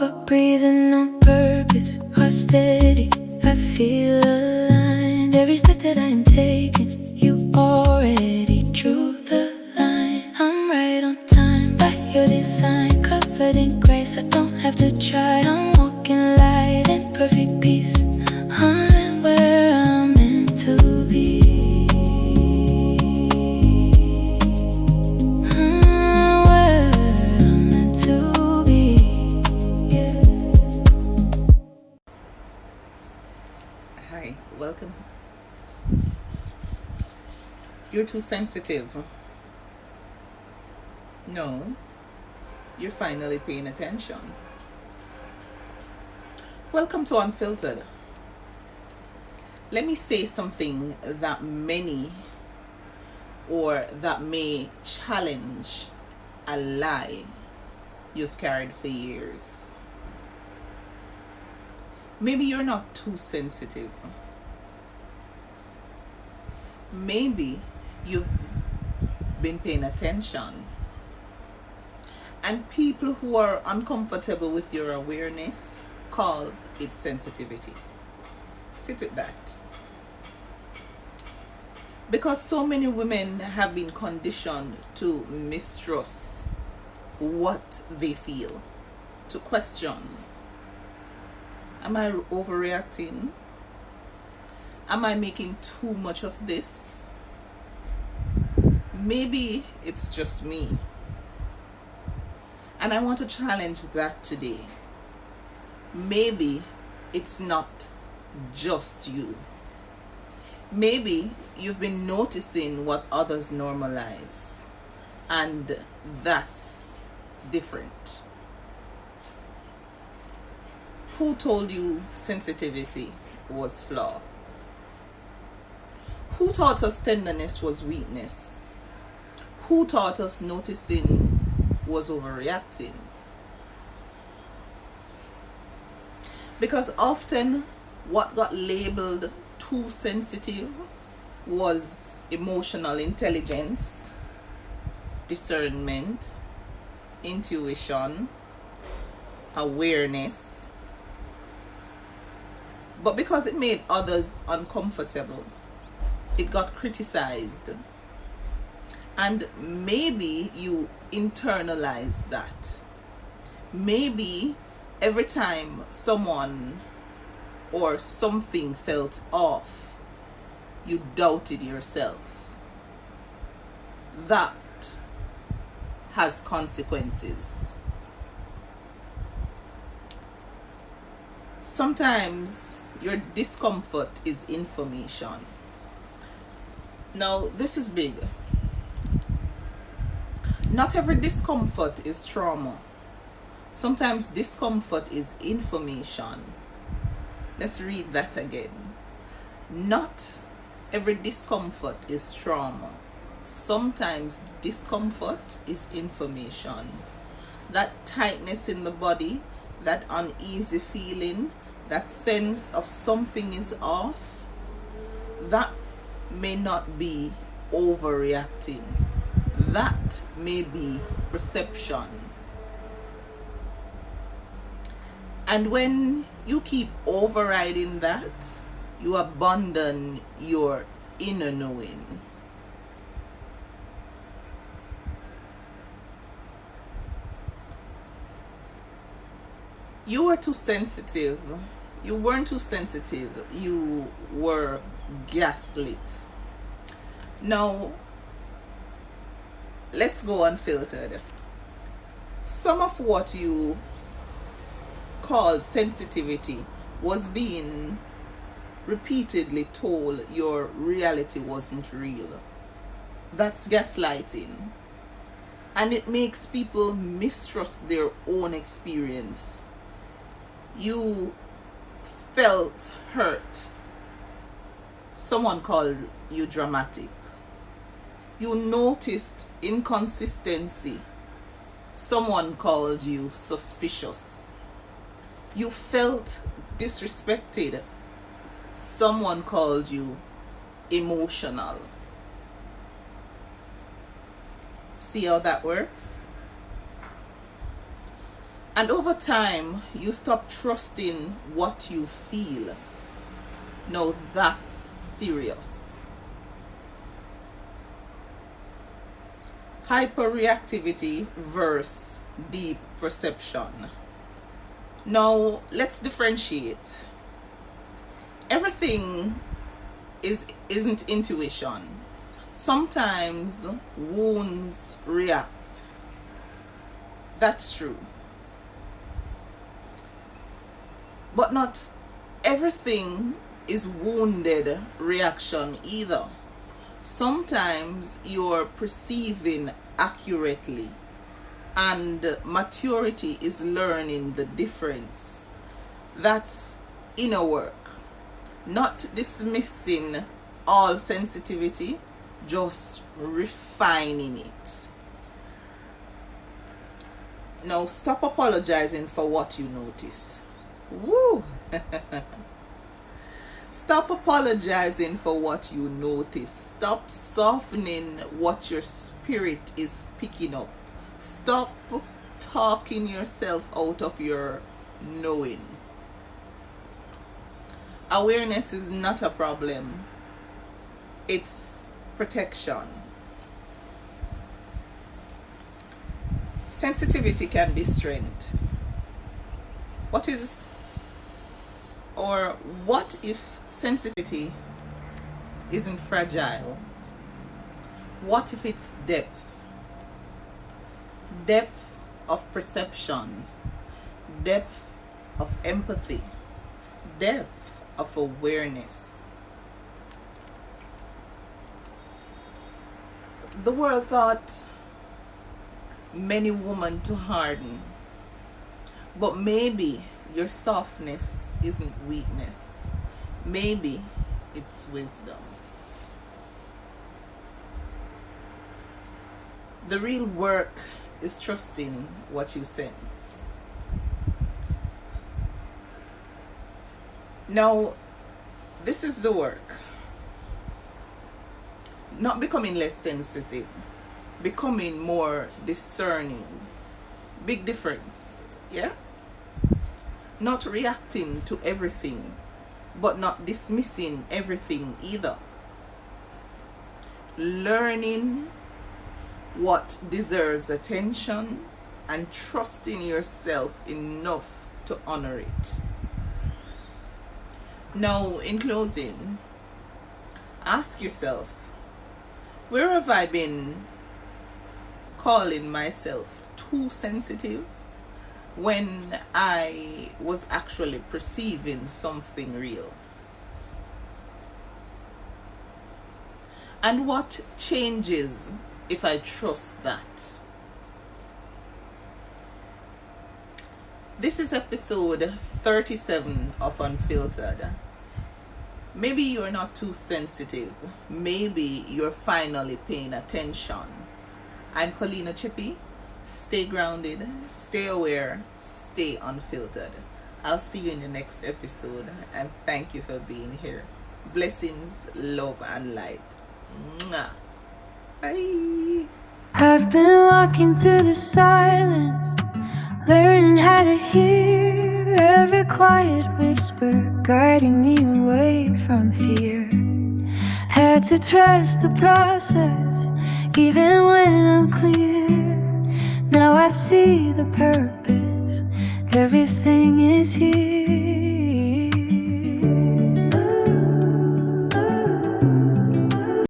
up breathing on purpose, heart steady, I feel aligned. Every step that I'm taking, you already drew the line. I'm right on time by your design, covered in grace, I don't have to try. I'm walking light in perfect peace, I'm where I'm meant to be. Hi, welcome. You're too sensitive. No, you're finally paying attention. Welcome to Unfiltered. Let me say something that may challenge a lie you've carried for years. Maybe you're not too sensitive. Maybe you've been paying attention. And people who are uncomfortable with your awareness call it sensitivity. Sit with that. Because so many women have been conditioned to mistrust what they feel, to question, am I overreacting? Am I making too much of this? Maybe it's just me. And I want to challenge that today. Maybe it's not just you. Maybe you've been noticing what others normalize, and that's different. Who told you sensitivity was flaw? Who taught us tenderness was weakness? Who taught us noticing was overreacting? Because often what got labeled too sensitive was emotional intelligence, discernment, intuition, awareness. But because it made others uncomfortable, it got criticized. And maybe you internalize that. Maybe every time someone or something felt off, you doubted yourself. That has consequences. Sometimes your discomfort is information. Now, this is big. Not every discomfort is trauma. Sometimes discomfort is information. Let's read that again. Not every discomfort is trauma. Sometimes discomfort is information. That tightness in the body, that uneasy feeling, that sense of something is off, that may not be overreacting. That may be perception. And when you keep overriding that, you abandon your inner knowing. You were too sensitive. You weren't too sensitive. You were gaslit. Now, let's go unfiltered. Some of what you call sensitivity was being repeatedly told your reality wasn't real. That's gaslighting. And it makes people mistrust their own experience. You felt hurt. Someone called you dramatic. You noticed inconsistency. Someone called you suspicious. You felt disrespected. Someone called you emotional. See how that works? And over time, you stop trusting what you feel. No, that's serious. Hyperreactivity versus deep perception. Now, let's differentiate. Everything isn't intuition. Sometimes wounds react. That's true. But not everything is wounded reaction either. Sometimes you're perceiving accurately, and maturity is learning the difference. That's inner work. Not dismissing all sensitivity, just refining it. Now stop apologizing for what you notice. Woo! Stop apologizing for what you notice. Stop softening what your spirit is picking up. Stop talking yourself out of your knowing. Awareness is not a problem. It's protection. Sensitivity can be strength. What if sensitivity isn't fragile? What if it's depth? Depth of perception, depth of empathy, depth of awareness. The world thought many women to harden, but maybe your softness isn't weakness. Maybe it's wisdom. The real work is trusting what you sense. Now, this is the work. Not becoming less sensitive, becoming more discerning. Big difference, yeah? Not reacting to everything, but not dismissing everything either. Learning what deserves attention and trusting yourself enough to honor it. Now, in closing, ask yourself, where have I been calling myself too sensitive when I was actually perceiving something real? And what changes if I trust that? This is episode 37 of Unfiltered. Maybe you're not too sensitive. Maybe you're finally paying attention. I'm Colleeno Chippy. Stay grounded, stay aware, stay unfiltered. I'll see you in the next episode, and thank you for being here. Blessings, love, and light. Mwah. Bye. I've been walking through the silence, learning how to hear every quiet whisper, guiding me away from fear. Had to trust the process, even when unclear. Now I see the purpose, everything is here.